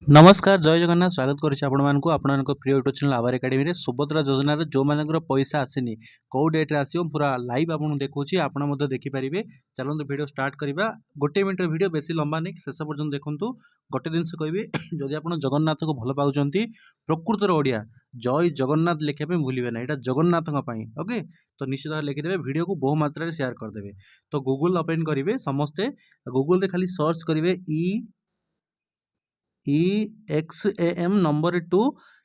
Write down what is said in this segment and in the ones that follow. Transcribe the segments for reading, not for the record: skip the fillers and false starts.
नमस्कार जय जगन्नाथ स्वागत करुच्ची आपण प्रिय YouTube channel our academy Subhadra योजन जो मान पैसा आसनी कौ डेट्रे आसो पूरा लाइव आपको देखुची आपड़ देखिपारे। चलते वीडियो स्टार्ट करवा। गोटे मिनट वीडियो बेसी लंबा नहीं शेष पर्यटन देखूँ। गोटे जिन कहि जदि आप जगन्नाथ को भल पाँच प्रकृतर ओडिया जय जगन्नाथ लिखापी भूलें ना यहाँ जगन्नाथ ओके। तो निश्चित भाव लिखिदे वीडियो को बहु मात्रा शेयर करदे। तो गूगल ओपन करेंगे समस्ते गूगल खाली सर्च करेंगे EXAM number 2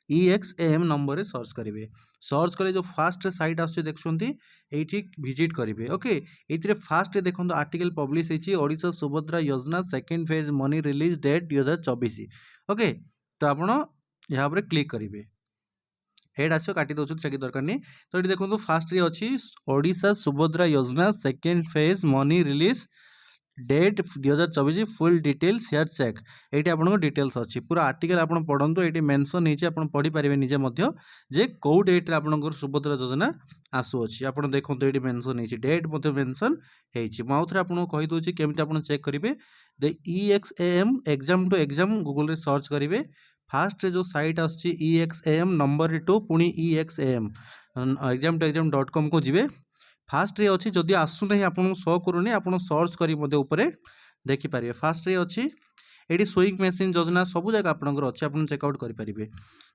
EXAM number search करेंगे। सर्च करे जो फास्ट साइट आस देखुंत ये विजिट करेंगे ओके। ये फास्ट देखो आर्टिकल पब्लिश होती Odisha Subhadra Yojana second phase money release date 2024 okay. तो आपड़ यहाँ पर क्लिक करेंगे हेड आस काटी दौर चाहिए दरकार नहीं। तो ये देखो फास्ट अच्छी Odisha Subhadra Yojana second phase money release date 2024 full details here check ये आपको डिटेल्स अच्छी पूरा आर्टिकल आप पढ़ु। ये मेंशन हो पढ़ी पारे निजे जे कौ डेट्रे आपंकर सुभद्रा योजना आसुच्छी आप देखो ये मेंशन हो डेट मेंशन होउथरे आपको कहीदे केमी आप चेक करेंगे। The EXAM exam to exam Google search करेंगे। फास्ट जो साइट आसची EXAM नंबर 2 पुणी EXAM एग्जाम टू एग्जाम.com को जी फास्ट रे अच्छी जदि आसुना आपको शो करूनी आप सर्च कर देखिपारे। फास्ट रे अच्छी ये स्विंग मेसीन योजना सब जगह आपंकर अच्छे आप चेकआउट करेंगे।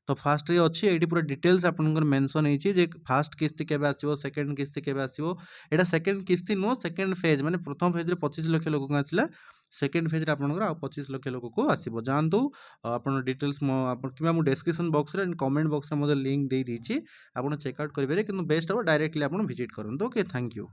तो फास्ट रे अच्छी ये पूरा डिटेल्स आपंकर मेंशन होती फास्ट किस्ती के आसो सेकेंड किस्ती के आसो। यहाँ सेकेंड किस्ती नुह सेकेंड फेज माने प्रथम फेज 25 लाख लोक को आसला सेकेंड फेज आपंकर आ 25 लाख लोक को आसो। जातु आप डिटेल्स कि डिस्क्रिप्शन बॉक्स रे कमेंट बॉक्स रे लिंक दे दीची आप चेकआउट करेंगे। कि बेस्ट हम डायरेक्टली आप विजिट करूँ ओके। Thank you.